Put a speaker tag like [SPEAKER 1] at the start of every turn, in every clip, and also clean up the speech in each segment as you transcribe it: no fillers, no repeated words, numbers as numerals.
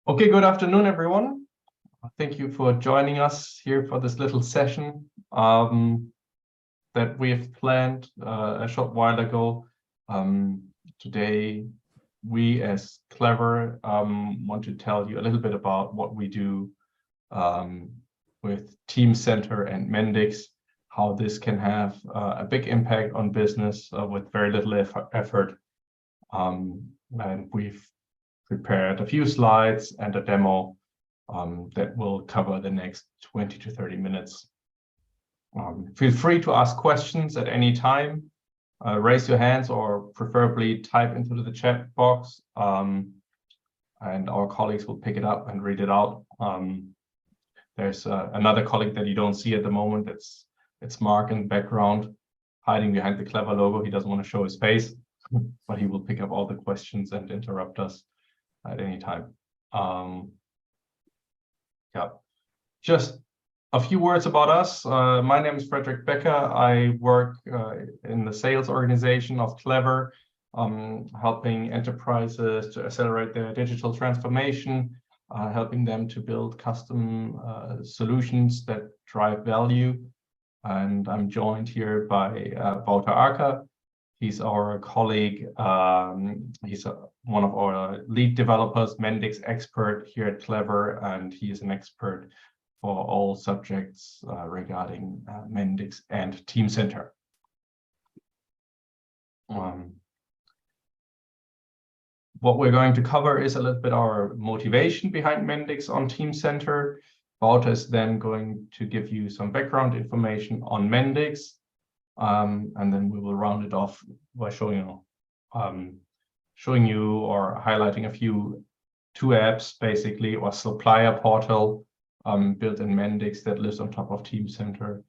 [SPEAKER 1] Okay, good afternoon, everyone. Thank you for joining us here for this little session that we have planned a short while ago. Today, we as CLEVR want to tell you a little bit about what we do with Teamcenter and Mendix, how this can have a big impact on business with very little effort. And we've prepared a few slides and a demo that will cover the next 20 to 30 minutes. Feel free to ask questions at any time. Raise your hands or preferably type into the chat box, and our colleagues will pick it up and read it out. There's another colleague that you don't see at the moment. It's Mark in the background, hiding behind the CLEVR logo. He doesn't want to show his face, but he will pick up all the questions and interrupt us at any time. Yeah, just a few words about us. My name is Frederick Becker. I work in the sales organization of CLEVR, helping enterprises to accelerate their digital transformation, helping them to build custom solutions that drive value. And I'm joined here by Wouter Arca. He's our colleague. He's one of our lead developers, Mendix expert here at CLEVR, and he is an expert for all subjects regarding Mendix and Teamcenter. What we're going to cover is a little bit our motivation behind Mendix on Teamcenter. Wouter is then going to give you some background information on Mendix. And then we will round it off by showing you or highlighting two apps, basically, or supplier portal built in Mendix that lives on top of Teamcenter,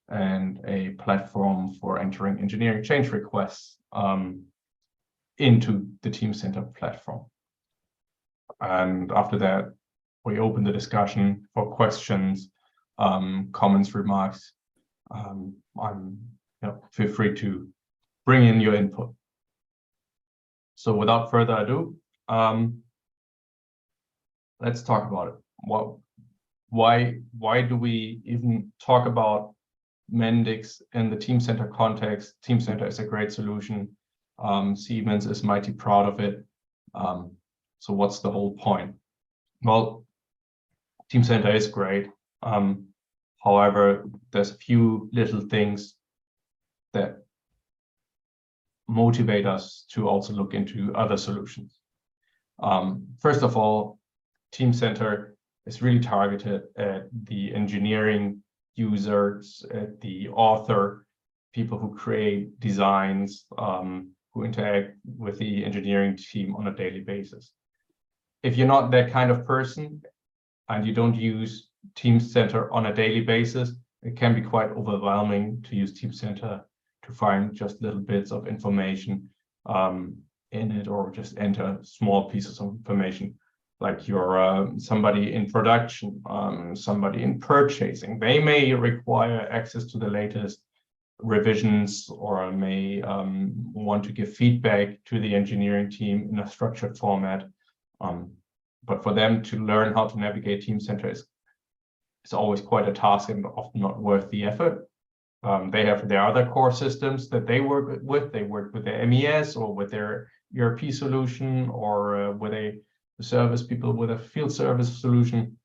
[SPEAKER 1] and a platform for entering engineering change requests into the Teamcenter platform. And after that, we open the discussion for questions, comments, remarks. Feel free to bring in your input. So without further ado, let's talk about it. Why do we even talk about Mendix in the Teamcenter context? Teamcenter is a great solution. Siemens is mighty proud of it. So what's the whole point? Well, Teamcenter is great. However, there's a few little things that motivate us to also look into other solutions. First of all, Teamcenter is really targeted at the engineering users, at the author, people who create designs, who interact with the engineering team on a daily basis. If you're not that kind of person and you don't use Teamcenter on a daily basis, it can be quite overwhelming to use Teamcenter to find just little bits of information in it, or just enter small pieces of information, like you're somebody in production, somebody in purchasing. They may require access to the latest revisions, or may want to give feedback to the engineering team in a structured format. But for them to learn how to navigate Teamcenter is always quite a task and often not worth the effort. They have their other core systems that they work with. They work with their MES or with their ERP solution, or with a service people with a field service solution.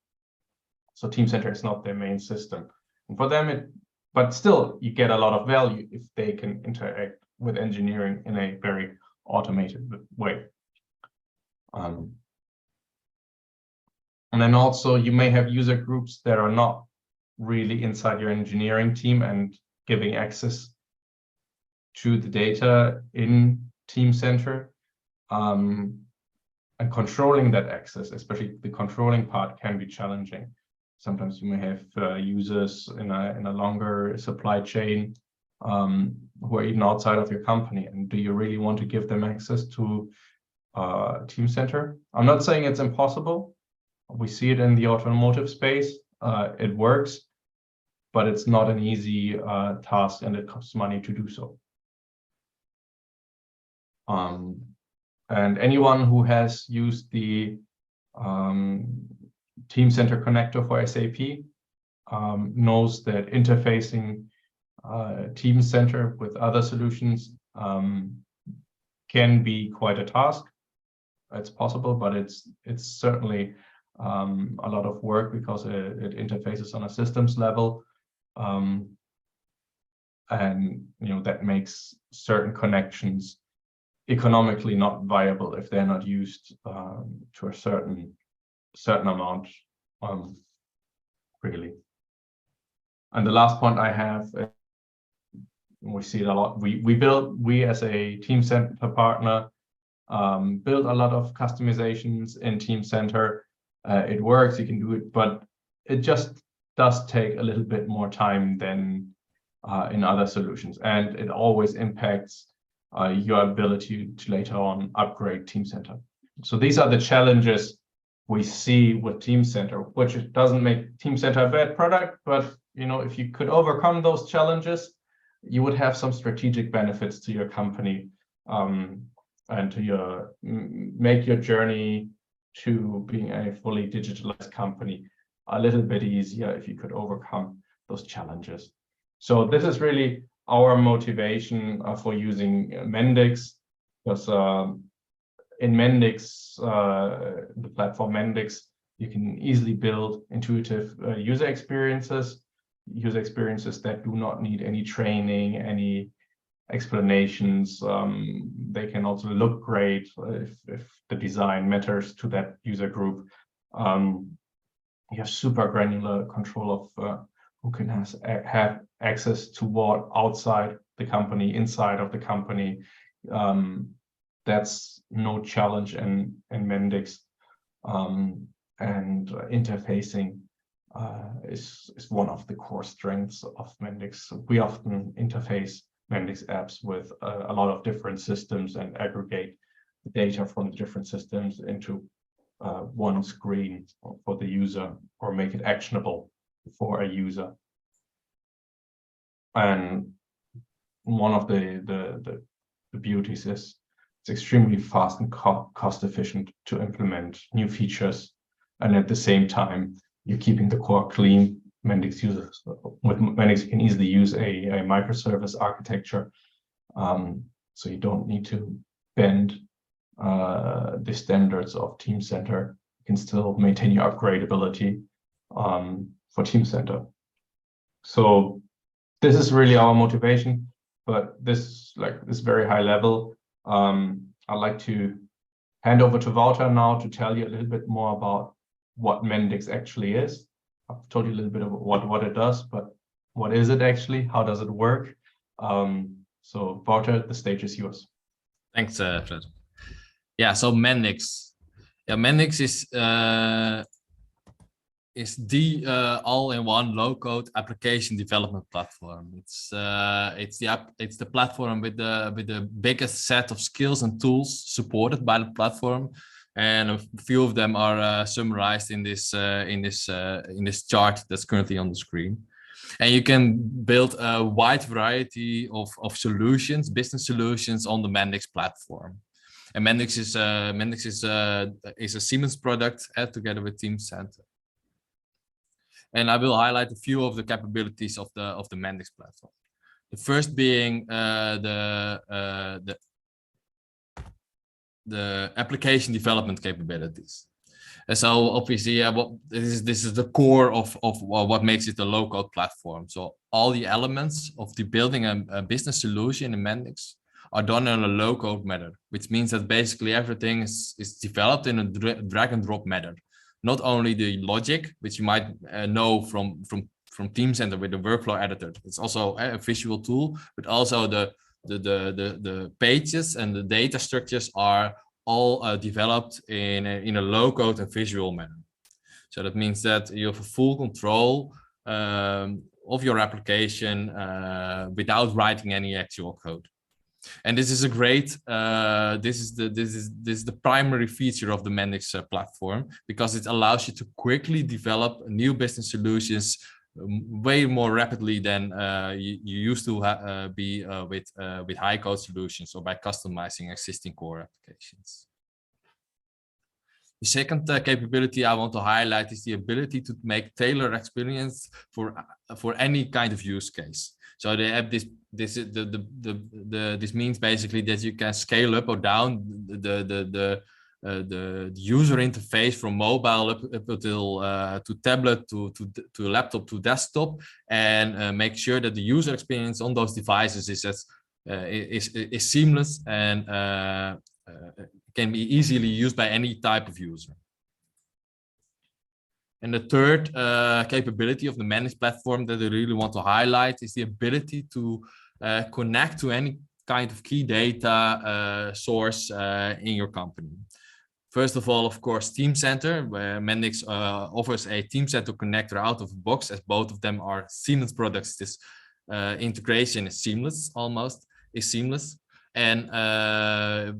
[SPEAKER 1] So Teamcenter is not their main system. And for them, but still, you get a lot of value if they can interact with engineering in a very automated way. And then also, you may have user groups that are not really inside your engineering team and giving access to the data in Teamcenter, and controlling that access, especially the controlling part, can be challenging. Sometimes you may have users in a longer supply chain who are even outside of your company, and do you really want to give them access to Teamcenter? I'm not saying it's impossible. We see it in the automotive space. It works, but it's not an easy task, and it costs money to do so. And anyone who has used the Teamcenter connector for SAP knows that interfacing Teamcenter with other solutions can be quite a task. It's possible, but it's certainly a lot of work because it interfaces on a systems level, and that makes certain connections economically not viable if they're not used to a certain amount, really. And the last point I have, we see it a lot. We as a Teamcenter partner build a lot of customizations in Teamcenter. It works, you can do it, but it just does take a little bit more time than in other solutions, and it always impacts your ability to later on upgrade Teamcenter. So these are the challenges we see with Teamcenter, which doesn't make Teamcenter a bad product, but if you could overcome those challenges, you would have some strategic benefits to your company, and to make your journey to being a fully digitalized company a little bit easier if you could overcome those challenges. So this is really our motivation for using Mendix, because in Mendix, the platform Mendix, you can easily build intuitive user experiences that do not need any training, any explanations. They can also look great if the design matters to that user group. You have super granular control of who can have access to what outside the company, inside of the company. That's no challenge in Mendix, and interfacing is one of the core strengths of Mendix. We often interface Mendix apps with a lot of different systems and aggregate the data from the different systems into one screen for the user, or make it actionable for a user. And one of the beauties is it's extremely fast and cost efficient to implement new features, and at the same time you're keeping the core clean. Mendix users with Mendix you can easily use a microservice architecture, so you don't need to bend the standards of Teamcenter. You can still maintain your upgradability for Teamcenter. So this is really our motivation, but this very high level. I'd like to hand over to Wouter now to tell you a little bit more about what Mendix actually is. I've told you a little bit about what it does, but what is it actually? How does it work? So Wouter, the stage is yours.
[SPEAKER 2] Thanks, Fred. Yeah, so Mendix. Yeah, Mendix is the all-in-one low-code application development platform. It's the platform with the biggest set of skills and tools supported by the platform, and a few of them are summarized in this chart that's currently on the screen. And you can build a wide variety of solutions, business solutions, on the Mendix platform. And Mendix is a Siemens product together with Teamcenter. And I will highlight a few of the capabilities of the Mendix platform. The first being the application development capabilities. And so obviously, this is the core of what makes it a low-code platform. So all the elements of the building a business solution in Mendix are done in a low-code manner, which means that basically everything is developed in a drag and drop manner. Not only the logic, which you might know from Teamcenter with the workflow editor, it's also a visual tool, but also the pages and the data structures are all developed in a low-code and visual manner. So that means that you have a full control of your application without writing any actual code. And this is a great, this is the primary feature of the Mendix platform, because it allows you to quickly develop new business solutions way more rapidly than you used to be with high code solutions or by customizing existing core applications. The second capability I want to highlight is the ability to make tailored experience for any kind of use case. So they have this means basically that you can scale up or down the user interface from mobile up until to tablet to laptop to desktop, and make sure that the user experience on those devices is seamless and can be easily used by any type of user. And the third capability of the managed platform that I really want to highlight is the ability to connect to any kind of key data source in your company. First of all, of course, Teamcenter, where Mendix offers a Teamcenter connector out of the box, as both of them are Siemens products. This integration is seamless, and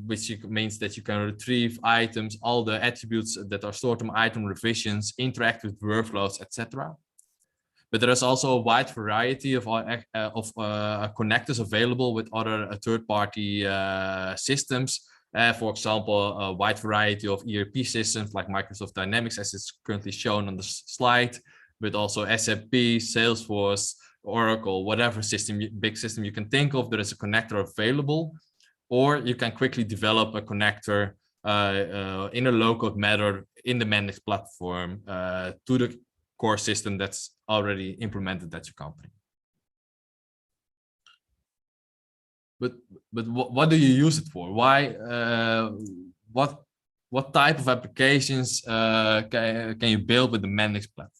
[SPEAKER 2] which means that you can retrieve items, all the attributes that are stored from item revisions, interact with workflows, etc. But there is also a wide variety of connectors available with other third-party systems. For example, a wide variety of ERP systems like Microsoft Dynamics, as it's currently shown on the slide, but also SAP, Salesforce, Oracle, whatever system, big system you can think of, there is a connector available, or you can quickly develop a connector in a low-code manner in the Mendix platform to the core system that's already implemented at your company. But what do you use it for? Why? What type of applications can you build with the Mendix platform?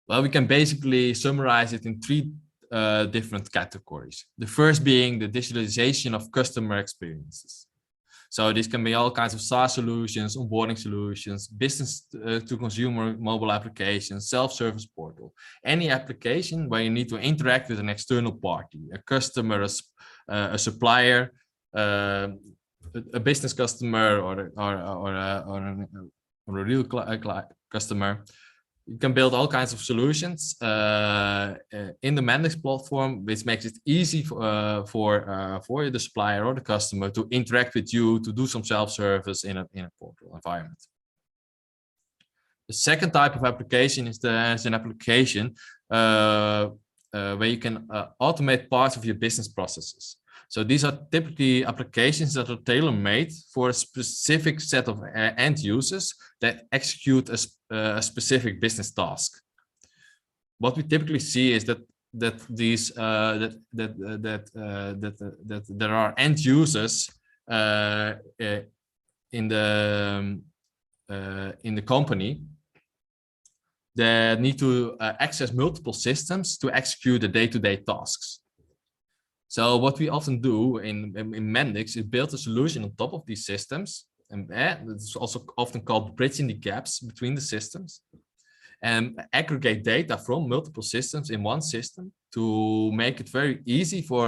[SPEAKER 2] Well, we can basically summarize it in three different categories. The first being the digitalization of customer experiences. So this can be all kinds of SaaS solutions, onboarding solutions, business to consumer mobile applications, self-service portal. Any application where you need to interact with an external party, a customer, a supplier, a business customer, or a real customer. You can build all kinds of solutions in the Mendix platform, which makes it easy for the supplier or the customer to interact with you, to do some self-service in a portal environment. The second type of application is an application where you can automate parts of your business processes. So these are typically applications that are tailor-made for a specific set of end users that execute a specific business task. What we typically see is that there are end users in the company that need to access multiple systems to execute the day-to-day tasks. So what we often do in Mendix is build a solution on top of these systems, and it's also often called bridging the gaps between the systems, and aggregate data from multiple systems in one system to make it very easy for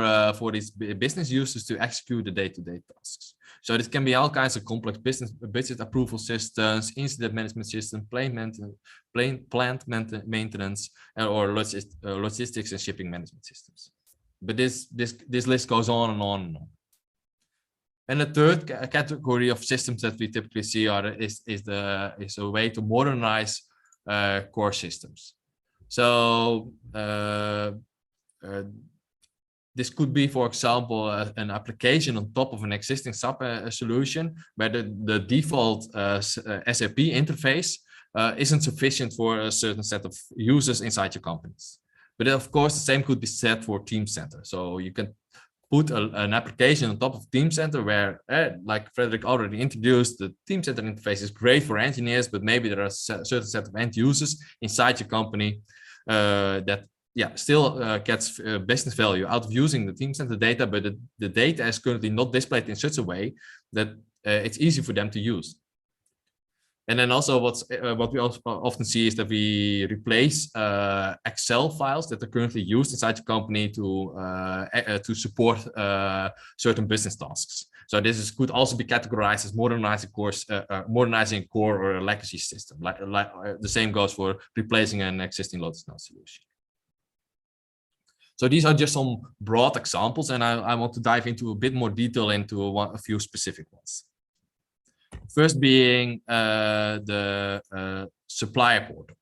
[SPEAKER 2] these business users to execute the day-to-day tasks. So this can be all kinds of complex budget approval systems, incident management systems, plant maintenance, or logistics and shipping management systems. But this list goes on and on and on. And the third category of systems that we typically see is a way to modernize core systems. So this could be, for example, an application on top of an existing SAP solution where the default SAP interface isn't sufficient for a certain set of users inside your companies. But of course, the same could be said for Teamcenter. So you can put an application on top of Teamcenter where, like Frederick already introduced, the Teamcenter interface is great for engineers, but maybe there are a certain set of end users inside your company that still gets business value out of using the Teamcenter data, but the data is currently not displayed in such a way that it's easy for them to use. And then also what we also often see is that we replace Excel files that are currently used inside the company to support certain business tasks. So this could also be categorized as modernizing a core or a legacy system. Like the same goes for replacing an existing Lotus Notes solution. So these are just some broad examples, and I want to dive into a bit more detail into a few specific ones. First being the supplier portal.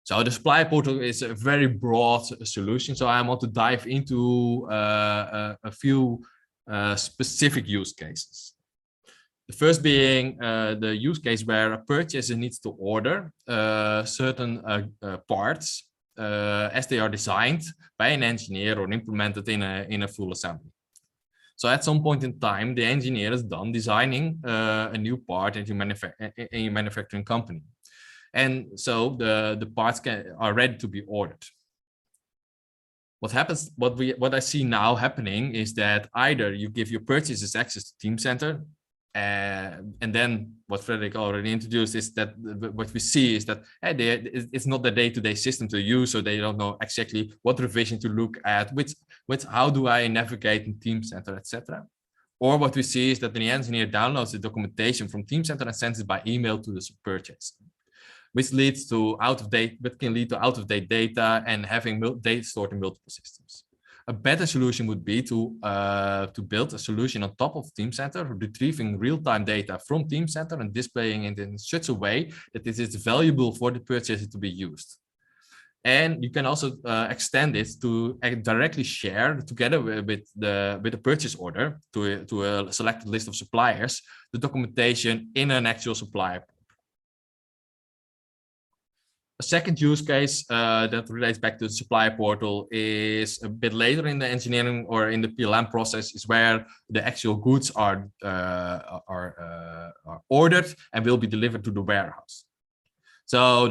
[SPEAKER 2] So the supplier portal is a very broad solution. So I want to dive into a few specific use cases. The first being the use case where a purchaser needs to order certain parts as they are designed by an engineer or implemented in a full assembly. So at some point in time, the engineer is done designing a new part in a manufacturing company. And so the parts are ready to be ordered. What happens, what I see now happening is that either you give your purchasers access to Teamcenter, and then what Frederick already introduced is that what we see is that it's not the day-to-day system to use, so they don't know exactly what revision to look at, how do I navigate in Teamcenter, etc. Or what we see is that the engineer downloads the documentation from Teamcenter and sends it by email to the purchaser, which leads to can lead to out-of-date data and having data stored in multiple systems. A better solution would be to build a solution on top of Teamcenter, retrieving real-time data from Teamcenter and displaying it in such a way that it is valuable for the purchaser to be used. And you can also extend it to directly share together with the purchase order to a selected list of suppliers, the documentation in an actual supplier. A second use case that relates back to the supplier portal is a bit later in the engineering or in the PLM process, is where the actual goods are ordered and will be delivered to the warehouse. So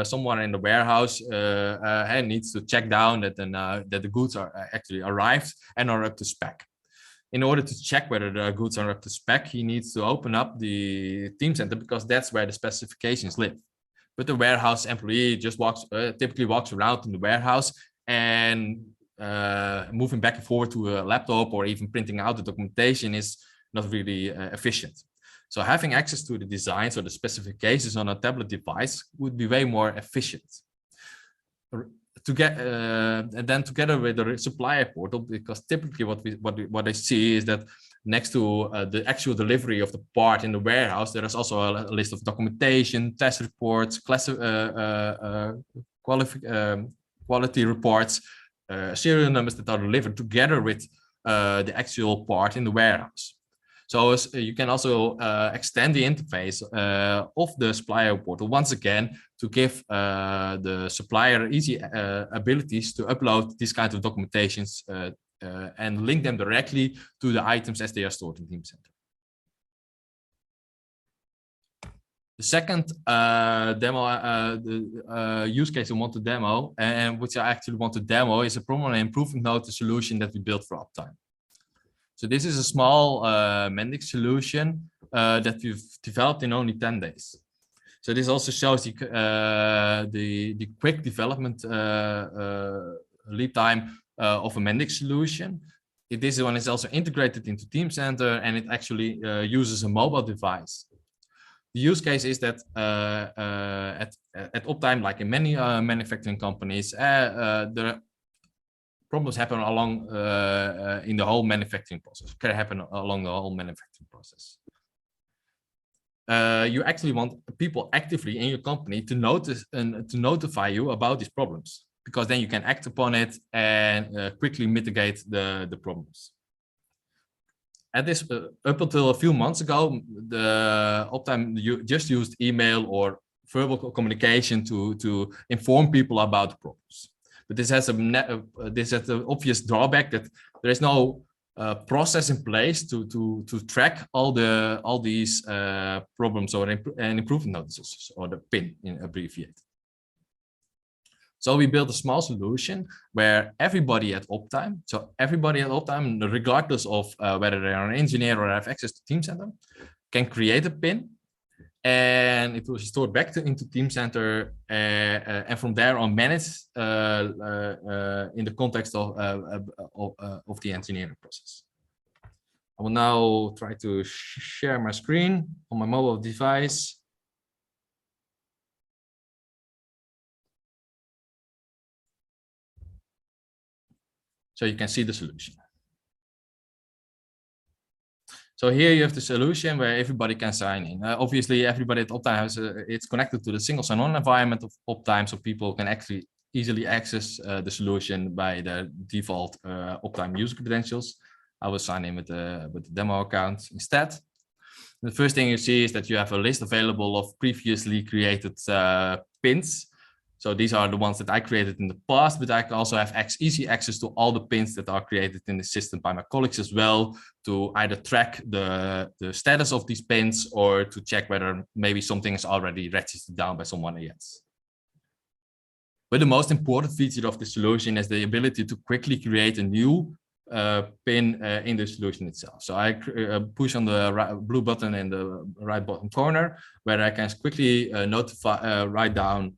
[SPEAKER 2] someone in the warehouse needs to check down that the goods are actually arrived and are up to spec. In order to check whether the goods are up to spec, he needs to open up the Teamcenter, because that's where the specifications live. But the warehouse employee just typically walks around in the warehouse and moving back and forth to a laptop or even printing out the documentation is not really efficient. So having access to the designs or the specifications on a tablet device would be way more efficient. And then together with the supplier portal, because typically what I see is that next to the actual delivery of the part in the warehouse, there is also a list of documentation, test reports, quality reports, serial numbers that are delivered together with the actual part in the warehouse. So you can also extend the interface of the supplier portal once again to give the supplier easy abilities to upload these kinds of documentations and link them directly to the items as they are stored in Teamcenter. The second use case I want to demo, and which I actually want to demo, is a problem and improvement note solution that we built for Uptime. So this is a small Mendix solution that we've developed in only 10 days. So this also shows the quick development lead time of a Mendix solution. This one is also integrated into Teamcenter, and it actually uses a mobile device. The use case is that at Uptime, like in many manufacturing companies, the problems happen along in the whole manufacturing process. Can happen along the whole manufacturing process. You actually want people actively in your company to notice and to notify you about these problems, because then you can act upon it and quickly mitigate the problems. At this, up until a few months ago, the Uptime just used email or verbal communication to inform people about the problems. But this has an obvious drawback that there is no process in place to track all these problems or improvement notices, or the PIN in abbreviated. So we built a small solution where everybody at Uptime, regardless of whether they are an engineer or have access to Teamcenter, can create a PIN, and it will be stored back into Teamcenter, and from there on manage in the context of the engineering process. I will now try to share my screen on my mobile device. So you can see the solution. So here you have the solution where everybody can sign in. Obviously, everybody at Optime has it's connected to the single sign-on environment of Optime, so people can actually easily access the solution by the default Optime user credentials. I will sign in with the demo account instead. The first thing you see is that you have a list available of previously created pins. So these are the ones that I created in the past, but I can also have easy access to all the pins that are created in the system by my colleagues as well, to either track the status of these pins or to check whether maybe something is already registered down by someone else. But the most important feature of the solution is the ability to quickly create a new pin in the solution itself. So I push on the blue button in the right bottom corner, where I can quickly write down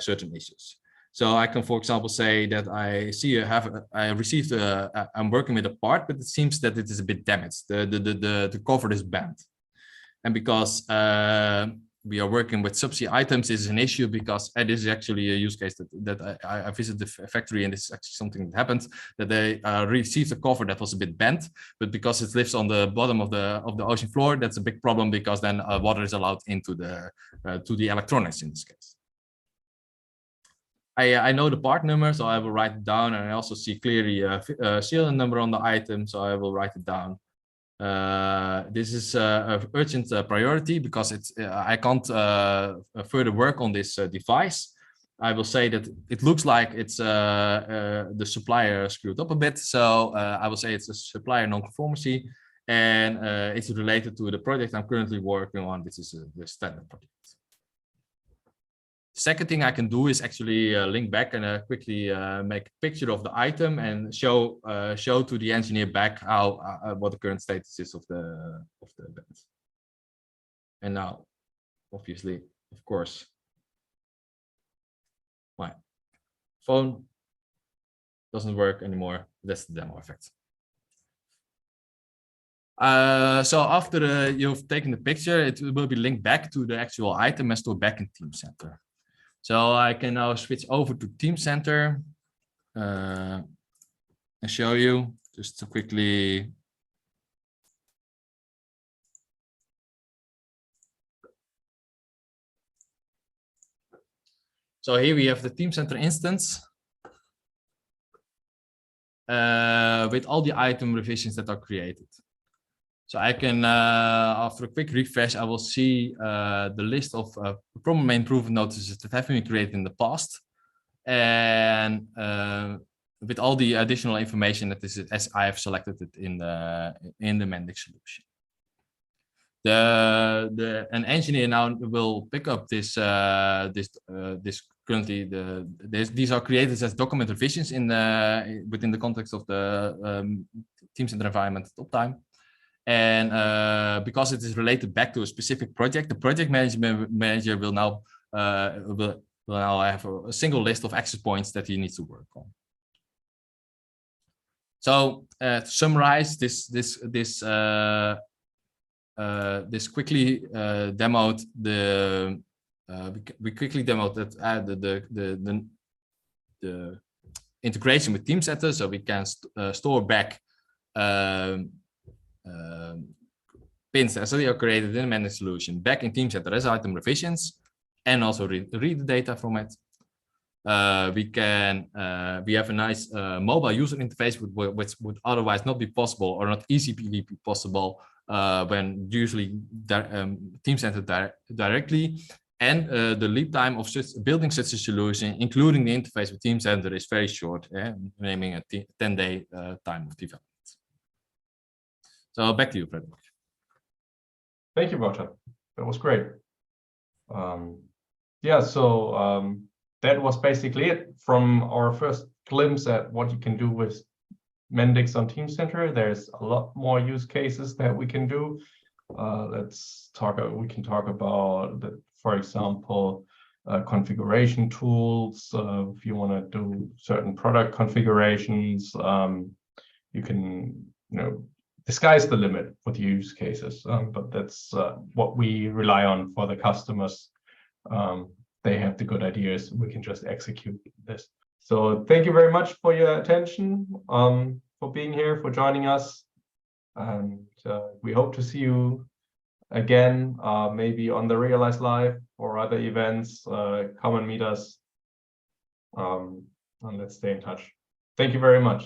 [SPEAKER 2] certain issues. So I can, for example, say that I received I'm working with a part, but it seems that it is a bit damaged. The cover is bent, and because we are working with subsea items, is an issue because this is actually a use case that I visited the factory, and this is actually something that happened, that they received a cover that was a bit bent, but because it lives on the bottom of the ocean floor, that's a big problem, because then water is allowed into to the electronics in this case. I know the part number, so I will write it down, and I also see clearly a serial number on the item, so I will write it down. This is an urgent priority because I can't further work on this device. I will say that it looks like it's the supplier screwed up a bit, so I will say it's a supplier non-conformity, and it's related to the project I'm currently working on. This is the standard project. Second thing I can do is actually link back and quickly make a picture of the item and show to the engineer back how what the current status is of the event. And now, obviously, of course, my phone doesn't work anymore. That's the demo effect. So after you've taken the picture, it will be linked back to the actual item and stored back in Teamcenter. So I can now switch over to Teamcenter and show you just to quickly. So here we have the Teamcenter instance with all the item revisions that are created. So I can, after a quick refresh, I will see the list of problem improvement notices that have been created in the past, and with all the additional information that is as I have selected it in the Mendix solution. An engineer now will pick up this currently these are created as document revisions within the context of the Teamcenter environment at Optime. And because it is related back to a specific project, the project manager will now have a single list of access points that he needs to work on. So to summarize, this quickly demoed we quickly demoed that the integration with Teamcenter, so we can store back pins as they are created in a managed solution back in Teamcenter as item revisions, and also read the data from it. We have a nice mobile user interface which would otherwise not be possible or not easily be possible when usually Teamcenter directly. And the lead time of building such a solution, including the interface with Teamcenter, is very short, naming a 10-day time of development. So back to you, Frederick.
[SPEAKER 1] Thank you, Wouter. That was great. Yeah, so that was basically it from our first glimpse at what you can do with Mendix on Teamcenter. There's a lot more use cases that we can do. We can talk about the, for example, configuration tools. If you want to do certain product configurations, you can, the sky's the limit with use cases, but that's what we rely on for the customers. They have the good ideas. We can just execute this. So thank you very much for your attention, for being here, for joining us. And we hope to see you again, maybe on the Realize Live or other events. Come and meet us. And let's stay in touch. Thank you very much.